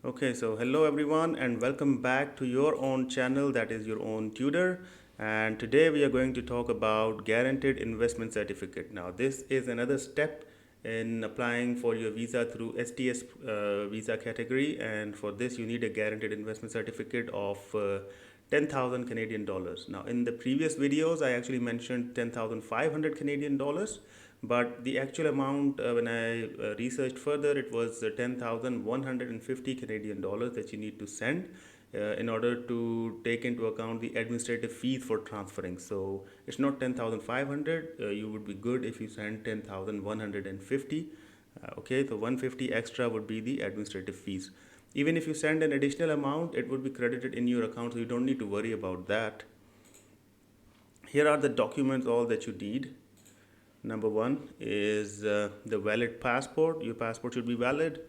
Okay, so hello everyone and welcome back to your own channel, that is your own tutor. And today we are going to talk about guaranteed investment certificate. Now this is another step in applying for your visa through STS visa category, and for this you need a guaranteed investment certificate of 10,000 Canadian dollars. Now in the previous videos I actually mentioned 10,500 Canadian dollars, but the actual amount when I researched further, it was 10,150 Canadian dollars that you need to send in order to take into account the administrative fees for transferring. So it's not 10,500. You would be good if you send 10,150. Okay, so 150 extra would be the administrative fees. Even if you send an additional amount, it would be credited in your account, so you don't need to worry about that. Here are the documents all that you need. Number one is the valid passport. Your passport should be valid.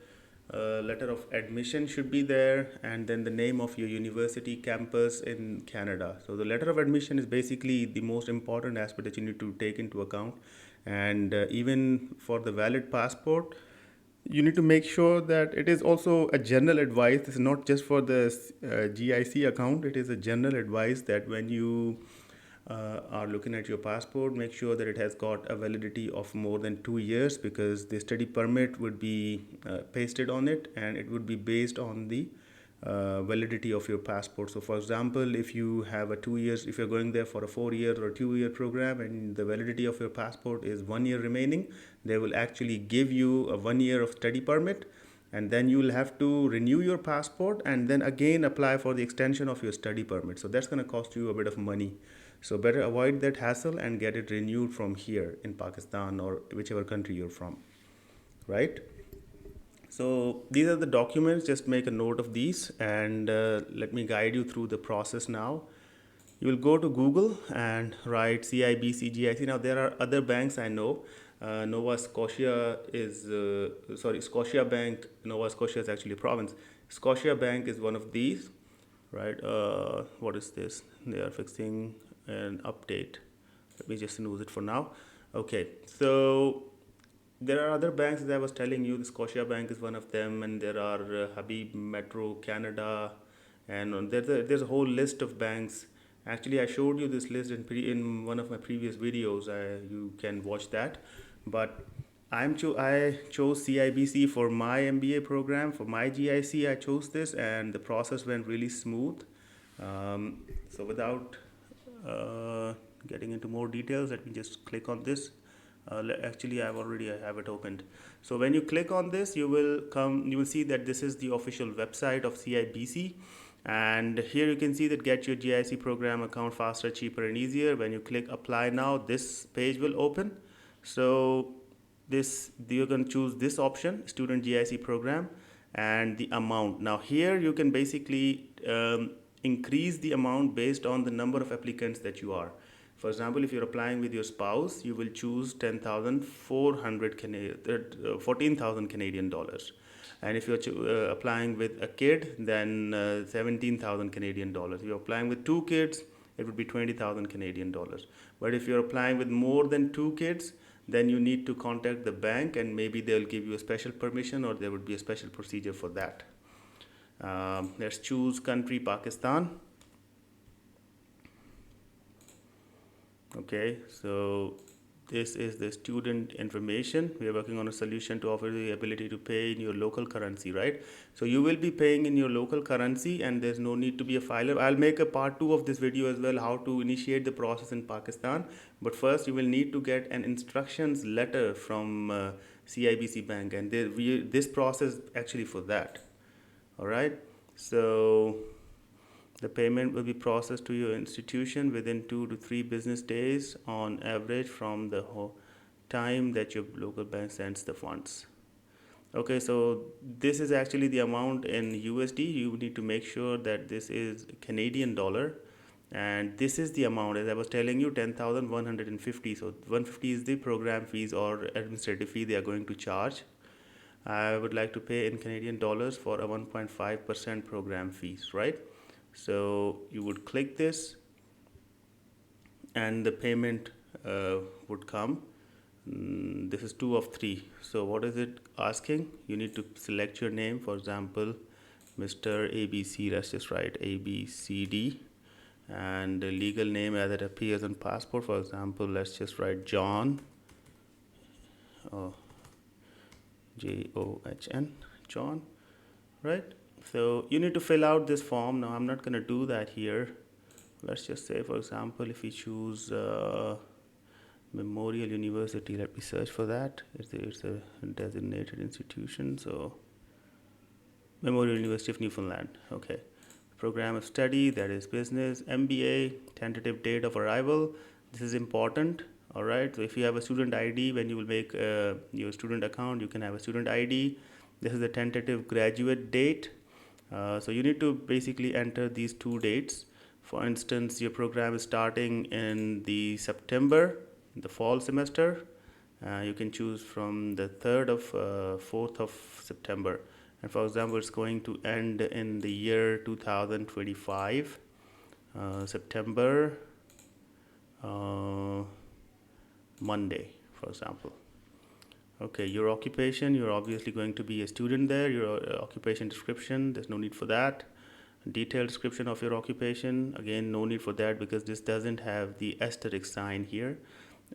Letter of admission should be there, and then the name of your university campus in Canada. So the letter of admission is basically the most important aspect that you need to take into account. And even for the valid passport, you need to make sure that it is also a general advice. This is not just for the GIC account. It is a general advice that when you are looking at your passport, make sure that it has got a validity of more than 2 years, because the study permit would be pasted on it and it would be based on the validity of your passport. So for example, if you have a 2 years, if you're going there for a 4 year or 2 year program and the validity of your passport is 1 year remaining, they will actually give you a 1 year of study permit, and then you will have to renew your passport and then again apply for the extension of your study permit. So that's going to cost you a bit of money. So better avoid that hassle and get it renewed from here in Pakistan or whichever country you're from, right? So these are the documents. Just make a note of these, and let me guide you through the process now. You will go to Google and write CIBC GIC. Now there are other banks I know. Nova Scotia is Scotia Bank. Nova Scotia is actually a province. Scotia Bank is one of these, right? What is this? They are fixing an update. Let me just snooze it for now. Okay, so there are other banks, as I was telling you. The Scotia Bank is one of them, and there are Habib Metro Canada, and there's a whole list of banks. Actually, I showed you this list in one of my previous videos. You can watch that. But I chose CIBC for my MBA program. For my GIC, I chose this, and the process went really smooth. So without getting into more details, let me just click on this. Actually, I have it opened. So when you click on this, you will see that this is the official website of CIBC, and here you can see that get your GIC program account faster, cheaper and easier. When you click apply now, this page will open. So this you're going to choose this option, student GIC program, and the amount. Now here you can basically increase the amount based on the number of applicants that you are. For example, if you're applying with your spouse, you will choose 14,000 Canadian dollars. And if you're applying with a kid, then 17,000 Canadian dollars. If you're applying with two kids, it would be 20,000 Canadian dollars. But if you're applying with more than two kids, then you need to contact the bank, and maybe they'll give you a special permission, or there would be a special procedure for that. Let's choose country Pakistan. Okay, so this is the student information. We are working on a solution to offer the ability to pay in your local currency, right? So you will be paying in your local currency, and there's no need to be a filer. I'll make a part 2 of this video as well, how to initiate the process in Pakistan. But first you will need to get an instructions letter from CIBC Bank, and this process actually for that. All right, so the payment will be processed to your institution within 2 to 3 business days on average from the time that your local bank sends the funds. Okay, so this is actually the amount in USD. You need to make sure that this is Canadian dollar, and this is the amount, as I was telling you, 10,150. So 150 is the program fees or administrative fee they are going to charge. I would like to pay in Canadian dollars for a 1.5% program fees, right? So you would click this, and the payment would come. This is 2 of 3. So what is it asking? You need to select your name. For example, Mr. ABC, let's just write ABCD, and the legal name as it appears on passport. For example, let's just write John, John, John, right? So you need to fill out this form. Now I'm not going to do that here. Let's just say, for example, if we choose Memorial University, let me search for that. It's a designated institution, so Memorial University of Newfoundland. Okay. Program of study, that is business, MBA, tentative date of arrival. This is important. All right. So if you have a student ID, when you will make your student account, you can have a student ID. This is the tentative graduate date. So you need to basically enter these two dates. For instance, your program is starting in the September, the fall semester. You can choose from the 3rd of 4th of September. And for example, it's going to end in the year 2025, September, Monday, for example. Okay, your occupation, you're obviously going to be a student there. Your occupation description, there's no need for that. Detailed description of your occupation, again, no need for that because this doesn't have the asterisk sign here.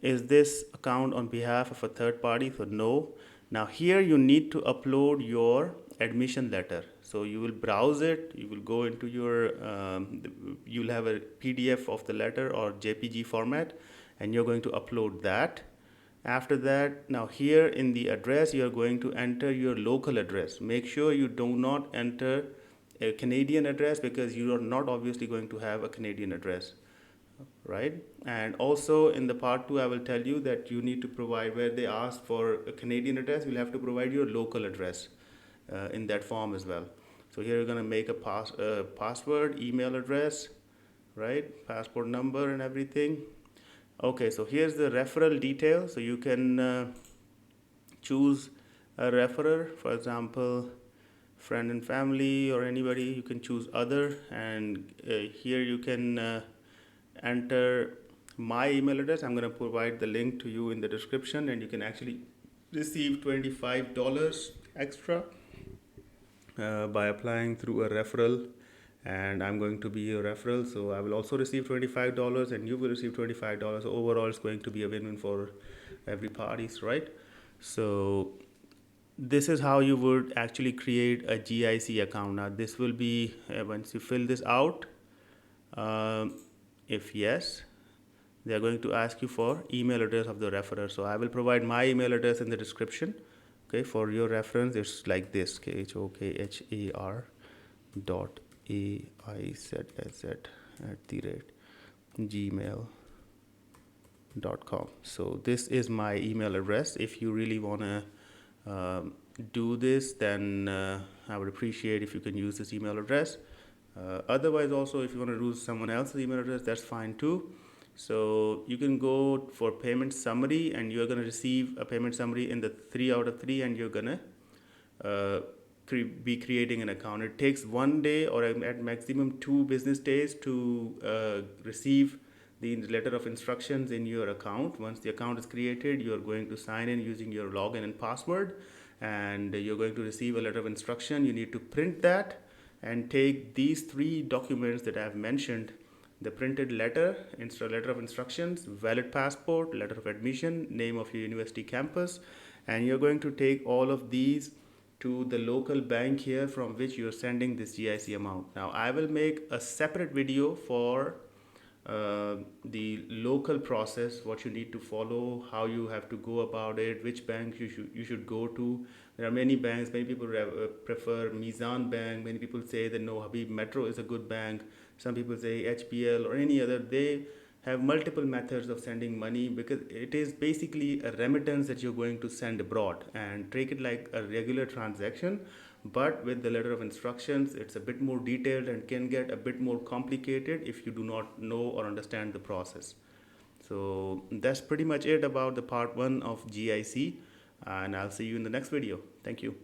Is this account on behalf of a third party? So no. Now here you need to upload your admission letter. So you will browse it, you will go into your, you'll have a PDF of the letter or JPG format, and you're going to upload that. After that, now here in the address, you are going to enter your local address. Make sure you do not enter a Canadian address because you are not obviously going to have a Canadian address, right? And also in the part 2, I will tell you that you need to provide, where they ask for a Canadian address, you'll have to provide your local address in that form as well. So here you're going to make a password, email address, right? Passport number and everything. Okay, so here's the referral detail. So you can choose a referrer, for example, friend and family or anybody. You can choose other, and here you can enter my email address. I'm going to provide the link to you in the description, and you can actually receive $25 extra by applying through a referral. And I'm going to be a referral, so I will also receive $25 and you will receive $25. Overall, it's going to be a win-win for every parties, right? So this is how you would actually create a GIC account. Now this will be, once you fill this out, if yes, they are going to ask you for email address of the referrer. So I will provide my email address in the description. Okay, for your reference, it's like this: khokhar.aizaz@gmail.com. So this is my email address. If you really want to do this, then I would appreciate if you can use this email address. Otherwise, also, if you want to use someone else's email address, that's fine too. So you can go for payment summary, and you're going to receive a payment summary in the 3 out of 3, and you're going to be creating an account. It takes 1 day or at maximum 2 business days to receive the letter of instructions in your account. Once the account is created, you're going to sign in using your login and password, and you're going to receive a letter of instruction. You need to print that and take these 3 documents that I have mentioned: the printed letter, letter of instructions, valid passport, letter of admission, name of your university campus, and you're going to take all of these to the local bank here from which you're sending this GIC amount. Now I will make a separate video for the local process, what you need to follow, how you have to go about it, which bank you should go to. There are many banks. Many people prefer Mizan Bank. Many people say that no, Habib Metro is a good bank. Some people say HPL or any other. They have multiple methods of sending money because it is basically a remittance that you're going to send abroad, and take it like a regular transaction. But with the letter of instructions, it's a bit more detailed and can get a bit more complicated if you do not know or understand the process. So that's pretty much it about the part 1 of GIC, and I'll see you in the next video. Thank you.